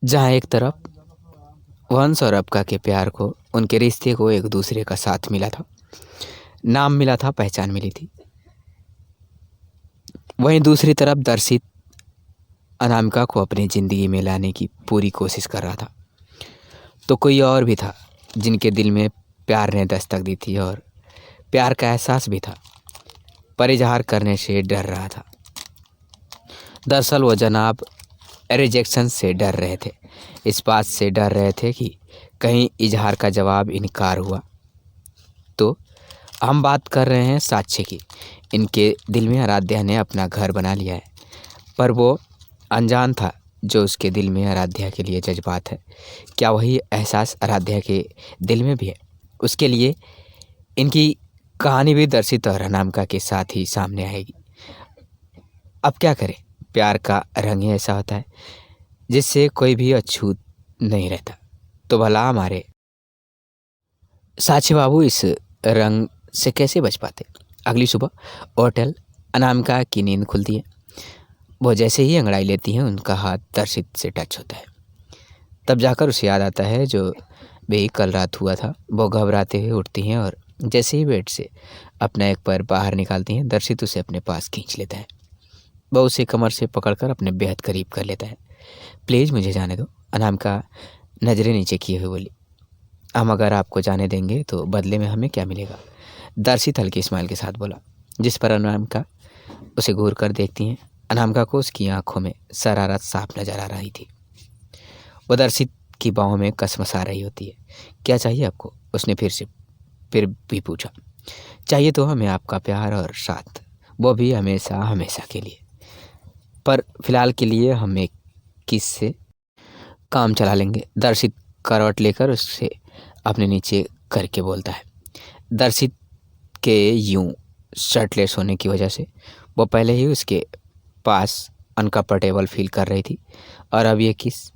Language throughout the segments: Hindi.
जहाँ एक तरफ वंश और अबका के प्यार को, उनके रिश्ते को एक दूसरे का साथ मिला था, नाम मिला था, पहचान मिली थी, वहीं दूसरी तरफ दर्शित अनामिका को अपनी ज़िंदगी में लाने की पूरी कोशिश कर रहा था। तो कोई और भी था जिनके दिल में प्यार ने दस्तक दी थी और प्यार का एहसास भी था, पर इजहार करने से डर रहा था। दरअसल वो जनाब रिजेक्शन से डर रहे थे, इस बात से डर रहे थे कि कहीं इजहार का जवाब इनकार हुआ तो। हम बात कर रहे हैं साक्ष्य की। इनके दिल में आराध्या ने अपना घर बना लिया है, पर वो अनजान था जो उसके दिल में आराध्या के लिए जज्बात है, क्या वही एहसास आराध्या के दिल में भी है? उसके लिए इनकी कहानी भी दर्शित और अनामिका के साथ ही सामने आएगी। अब क्या करें, प्यार का रंग ही ऐसा होता है जिससे कोई भी अछूत नहीं रहता। तो भला हमारे साक्षी बाबू इस रंग से कैसे बच पाते? अगली सुबह होटल अनामिका की नींद खुलती है। वो जैसे ही अंगड़ाई लेती हैं, उनका हाथ दर्शित से टच होता है। तब जाकर उसे याद आता है जो भी कल रात हुआ था। वो घबराते हुए उठती हैं और जैसे ही बेड से अपना एक पैर बाहर निकालती हैं, दर्शित उसे अपने पास खींच लेता है। वह उसे कमर से पकड़कर अपने बेहद करीब कर लेता है। प्लीज़ मुझे जाने दो, अनामिका नज़रें नीचे किए हुए बोली। हम अगर आपको जाने देंगे तो बदले में हमें क्या मिलेगा? दर्शित हल्की स्माइल के साथ बोला, जिस पर अनामिका उसे घूर कर देखती हैं। अनामिका को उसकी आंखों में शरारत साफ नजर आ रही थी। वह दर्शित की बाहों में कसमसा रही होती है। क्या चाहिए आपको? उसने फिर भी पूछा। चाहिए तो हमें आपका प्यार और साथ, वो भी हमेशा हमेशा के लिए, पर फिलहाल के लिए हम एक किस से काम चला लेंगे। दर्शित करवट लेकर उससे अपने नीचे करके बोलता है। दर्शित के यूं शर्टलेस होने की वजह से वो पहले ही उसके पास अनकम्फर्टेबल फील कर रही थी, और अब ये किस,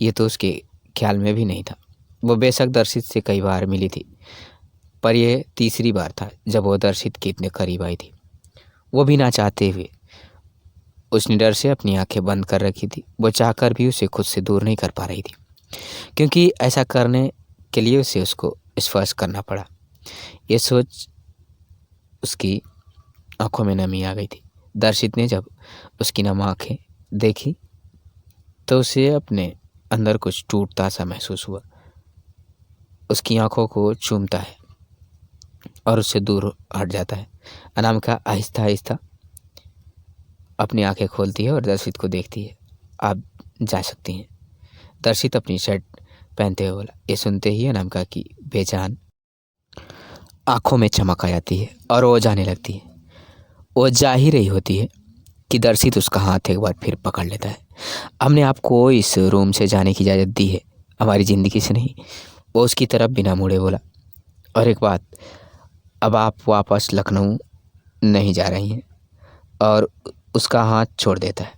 ये तो उसके ख्याल में भी नहीं था। वो बेशक दर्शित से कई बार मिली थी, पर यह तीसरी बार था जब वो दर्शित के इतने करीब आई थी, वो भी ना चाहते हुए। उसने डर से अपनी आंखें बंद कर रखी थी। वो चाहकर भी उसे खुद से दूर नहीं कर पा रही थी, क्योंकि ऐसा करने के लिए उसे उसको स्पर्श करना पड़ा। ये सोच उसकी आंखों में नमी आ गई थी। दर्शित ने जब उसकी नम आंखें देखी तो उसे अपने अंदर कुछ टूटता सा महसूस हुआ। उसकी आंखों को चूमता है और उससे दूर हट जाता है। अनामिका आहिस्ता आहिस्ता अपनी आंखें खोलती है और दर्शित को देखती है। आप जा सकती हैं, दर्शित अपनी शर्ट पहनते हुए बोला। ये सुनते ही अनामिका की बेजान आंखों में चमक आ जाती है और वो जाने लगती है। वो जा ही रही होती है कि दर्शित उसका हाथ एक बार फिर पकड़ लेता है। हमने आपको इस रूम से जाने की इजाज़त दी है, हमारी ज़िंदगी से नहीं। वो उसकी तरफ बिना मुड़े बोला। और एक बात, अब आप वापस लखनऊ नहीं जा रही हैं। और उसका हाथ छोड़ देता है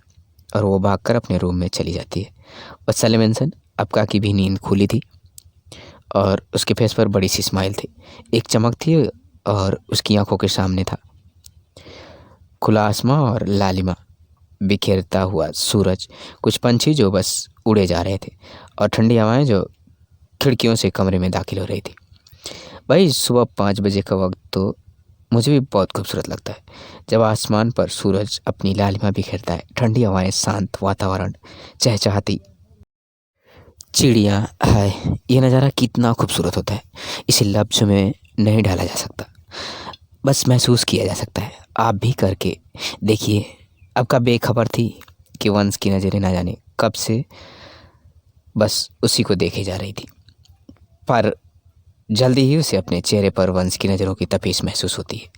और वो भागकर अपने रूम में चली जाती है। और सलेमेंसन अबका की भी नींद खुली थी और उसके फेस पर बड़ी सी स्माइल थी, एक चमक थी, और उसकी आंखों के सामने था खुला आसमां और लालिमा बिखेरता हुआ सूरज, कुछ पंछी जो बस उड़े जा रहे थे, और ठंडी हवाएं जो खिड़कियों से कमरे में दाखिल हो रही थी। भाई सुबह 5 बजे का वक्त तो मुझे भी बहुत खूबसूरत लगता है, जब आसमान पर सूरज अपनी लालिमा बिखेरता है, ठंडी हवाएं, शांत वातावरण, चहचहाती चिड़िया। हाय, ये नज़ारा कितना खूबसूरत होता है, इसे लफ्ज़ में नहीं ढाला जा सकता, बस महसूस किया जा सकता है। आप भी करके देखिए। अब का बेखबर थी कि वंश की नज़रें ना जाने कब से बस उसी को देखे जा रही थी, पर जल्दी ही उसे अपने चेहरे पर वंश की नज़रों की तपिश महसूस होती है।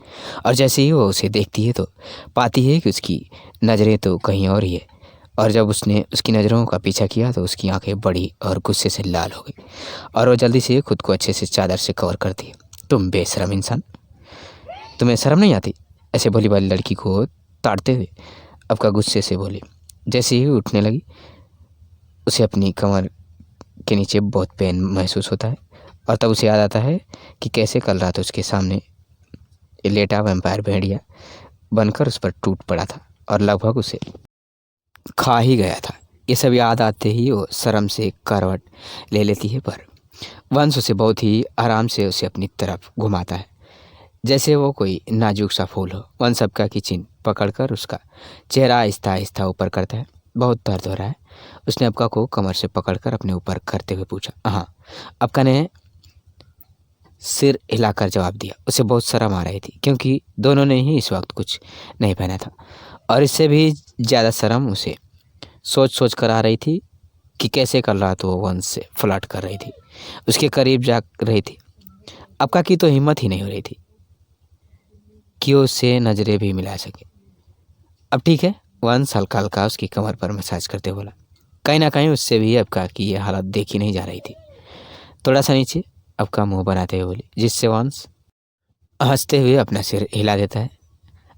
और जैसे ही वो उसे देखती है तो पाती है कि उसकी नज़रें तो कहीं और ही है। और जब उसने उसकी नज़रों का पीछा किया तो उसकी आंखें बड़ी और गुस्से से लाल हो गई, और वो जल्दी से खुद को अच्छे से चादर से कवर करती है। तुम बेशरम इंसान, तुम्हें शर्म नहीं आती? ऐसे भोली भाली लड़की को ताड़ते हुए अब का गुस्से से बोली। जैसे ही उठने लगी, उसे अपनी कमर के नीचे बहुत पेन महसूस होता है, और तब उसे याद आता है कि कैसे कल रात उसके सामने ये लेटा वैम्पायर भेड़िया बनकर उस पर टूट पड़ा था और लगभग उसे खा ही गया था। ये सब याद आते ही वो शर्म से करवट ले लेती है, पर वंश उसे बहुत ही आराम से उसे अपनी तरफ घुमाता है, जैसे वो कोई नाजुक सा फूल हो। वंश अबका की चिन पकड़कर उसका चेहरा आहिस्ता आहिस्ता ऊपर करता है। बहुत दर्द हो रहा है? उसने अबका को कमर से पकड़कर अपने ऊपर करते हुए पूछा। हाँ, अबका ने सिर हिलाकर जवाब दिया। उसे बहुत शर्म आ रही थी, क्योंकि दोनों ने ही इस वक्त कुछ नहीं पहना था, और इससे भी ज़्यादा शर्म उसे सोच सोच कर आ रही थी कि कैसे कल रात वो वंश से फ्लर्ट कर रही थी, उसके करीब जा रही थी। अबका की तो हिम्मत ही नहीं हो रही थी कि वो उससे नज़रें भी मिला सके। अब ठीक है, वंश हल्का हल्का उसकी कमर पर मसाज करते बोला। कहीं ना कहीं उससे भी अबका की ये हालत देखी नहीं जा रही थी। थोड़ा सा नीचे अबका मुंह बनाते हुए बोली, जिससे वंश हंसते हुए अपना सिर हिला देता है।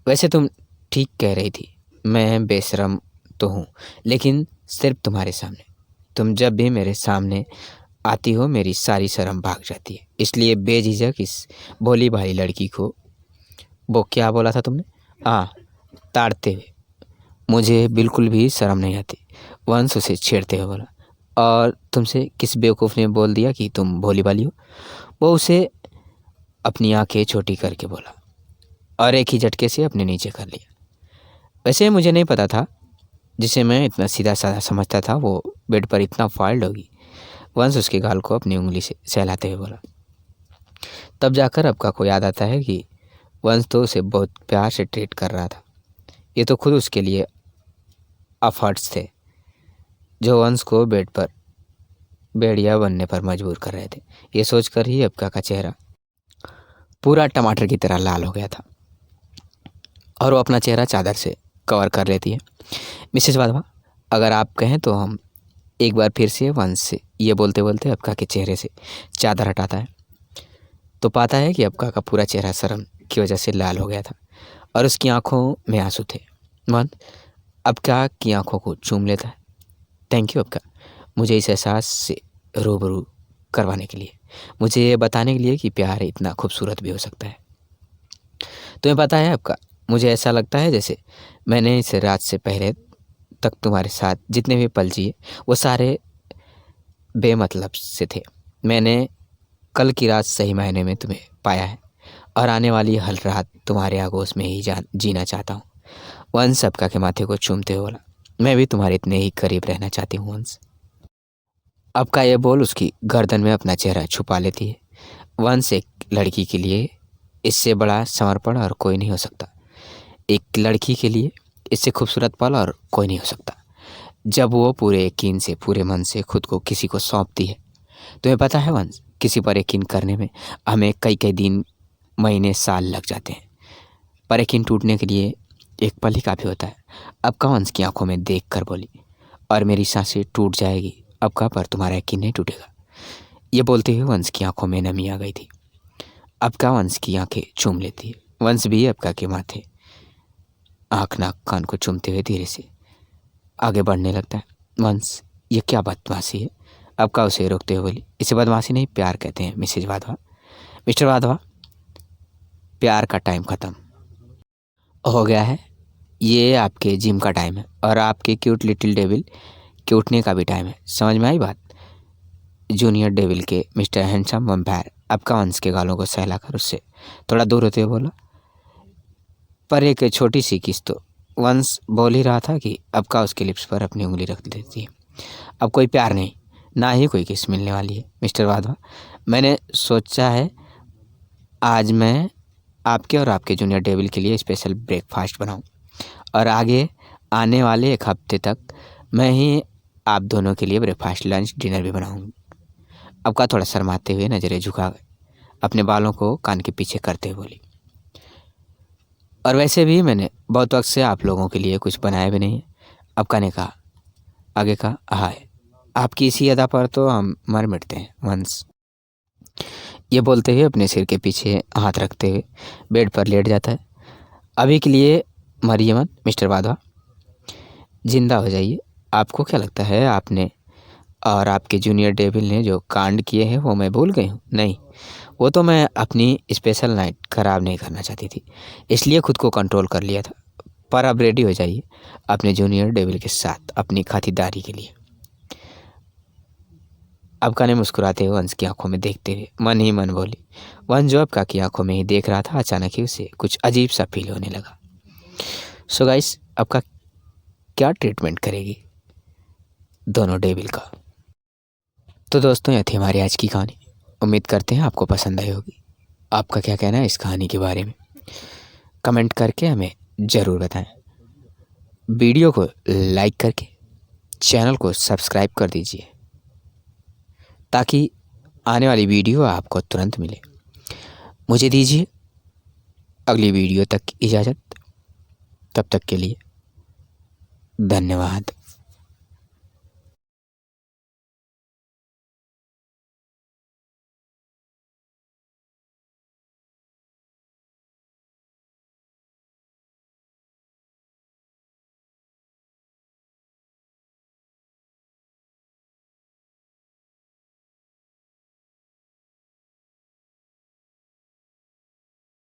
वैसे तुम ठीक कह रही थी, मैं बेशरम तो हूँ, लेकिन सिर्फ तुम्हारे सामने। तुम जब भी मेरे सामने आती हो मेरी सारी शर्म भाग जाती है, इसलिए बेझिझक इस भोली भाली लड़की को, वो क्या बोला था तुमने, हाँ, ताड़ते हुए, मुझे बिल्कुल भी शर्म नहीं आती। वंश उसे छेड़ते हुए बोला। और तुमसे किस बेवकूफ़ ने बोल दिया कि तुम भोली भाली हो? वो उसे अपनी आंखें छोटी करके बोला, और एक ही झटके से अपने नीचे कर लिया। वैसे मुझे नहीं पता था, जिसे मैं इतना सीधा साधा समझता था वो बेड पर इतना फाइल्ड होगी। वंश उसके गाल को अपनी उंगली से सहलाते हुए बोला। तब जाकर अबका को याद आता है कि वंश तो उसे बहुत प्यार से ट्रीट कर रहा था। ये तो खुद उसके लिए अफर्ट्स थे जो वंश को बेड पर बेड़िया बनने पर मजबूर कर रहे थे। ये सोचकर ही अबका का चेहरा पूरा टमाटर की तरह लाल हो गया था, और वो अपना चेहरा चादर से कवर कर लेती है। मिसेस वाधवा, अगर आप कहें तो हम एक बार फिर से वंश से, ये बोलते बोलते अबका के चेहरे से चादर हटाता है, तो पाता है कि अबका का पूरा चेहरा शर्म की वजह से लाल हो गया था, और उसकी आंखों में आंसू थे। मन अबका की आंखों को चूम लेता है। थैंक यू अबका, मुझे इस एहसास से रूबरू करवाने के लिए, मुझे ये बताने के लिए कि प्यार इतना खूबसूरत भी हो सकता है। तुम्हें पता है अबका, मुझे ऐसा लगता है जैसे मैंने इस रात से पहले तक तुम्हारे साथ जितने भी पल जिए वो सारे बेमतलब से थे। मैंने कल की रात सही मायने में तुम्हें पाया है, और आने वाली हर रात तुम्हारे आगोश में ही जीना चाहता हूँ। वंश अबका के माथे को चूमते हुए बोला। मैं भी तुम्हारे इतने ही करीब रहना चाहती हूँ वंश। अबका ये बोल उसकी गर्दन में अपना चेहरा छुपा लेती है। वंश, एक लड़की के लिए इससे बड़ा समर्पण और कोई नहीं हो सकता। एक लड़की के लिए इससे खूबसूरत पल और कोई नहीं हो सकता, जब वो पूरे यकीन से, पूरे मन से खुद को किसी को सौंपती है। तुम्हें पता है वंश, किसी पर यकीन करने में हमें कई कई दिन, महीने, साल लग जाते हैं, पर यकीन टूटने के लिए एक पल ही काफ़ी होता है। अबका वंश की आंखों में देख कर बोली। और मेरी सांसें टूट जाएगी अबका, पर तुम्हारा यकीन नहीं टूटेगा। ये बोलते हुए वंश की आंखों में नमी आ गई थी। अबका वंश की आंखें चूम लेती है। वंश भी अबका के माथे, आँख, नाक, कान को चूमते हुए धीरे से आगे बढ़ने लगता है। वंश, ये क्या बदमाशी है? अबका उसे रोकते हुए बोली। इसे बदमाशी नहीं, प्यार कहते हैं मिसेज वाधवा। मिस्टर वाधवा, प्यार का टाइम ख़त्म हो गया है। ये आपके जिम का टाइम है, और आपके क्यूट लिटिल डेविल के उठने का भी टाइम है। समझ में आई बात? जूनियर डेविल के मिस्टर हैंडसम वम्पायर अबका वंश के गालों को सहलाकर उससे थोड़ा दूर होते हुए बोला। पर एक छोटी सी किस तो वंश बोल ही रहा था कि अबका उसके लिप्स पर अपनी उंगली रख देती है। अब कोई प्यार नहीं, ना ही कोई किस मिलने वाली है मिस्टर वाधवा। मैंने सोचा है आज मैं आपके और आपके जूनियर डेविल के लिए स्पेशल ब्रेकफास्ट बनाऊं, और आगे आने वाले एक हफ्ते तक मैं ही आप दोनों के लिए ब्रेकफास्ट, लंच, डिनर भी बनाऊंगी। अबका थोड़ा शर्माते हुए नज़रें झुका अपने बालों को कान के पीछे करते हुए बोली। और वैसे भी मैंने बहुत वक्त से आप लोगों के लिए कुछ बनाया भी नहीं है। अबका ने कहा। आगे कहा, हाय, आपकी इसी अदा पर तो हम मर मिटते हैं वंश। ये बोलते हुए अपने सिर के पीछे हाथ रखते हुए बेड पर लेट जाता है। अभी के लिए मरिए मत मिस्टर वाधवा, जिंदा हो जाइए। आपको क्या लगता है आपने और आपके जूनियर डेविल ने जो कांड किए हैं वो मैं भूल गई हूँ? नहीं, वो तो मैं अपनी स्पेशल नाइट ख़राब नहीं करना चाहती थी, इसलिए खुद को कंट्रोल कर लिया था। पर अब रेडी हो जाइए अपने जूनियर डेविल के साथ अपनी खातिरदारी के लिए। अबका ने मुस्कुराते हुए वंश की आंखों में देखते हुए मन ही मन बोली। वंश जो अबका की आंखों में ही देख रहा था, अचानक ही उसे कुछ अजीब सा फील होने लगा। सो गाइस, अबका क्या ट्रीटमेंट करेगी दोनों डेविल का। तो दोस्तों, यह थी हमारी आज की कहानी। उम्मीद करते हैं आपको पसंद आई होगी। आपका क्या कहना है इस कहानी के बारे में, कमेंट करके हमें ज़रूर बताएं। वीडियो को लाइक करके चैनल को सब्सक्राइब कर दीजिए ताकि आने वाली वीडियो आपको तुरंत मिले। मुझे दीजिए अगली वीडियो तक इजाज़त। तब तक के लिए धन्यवाद।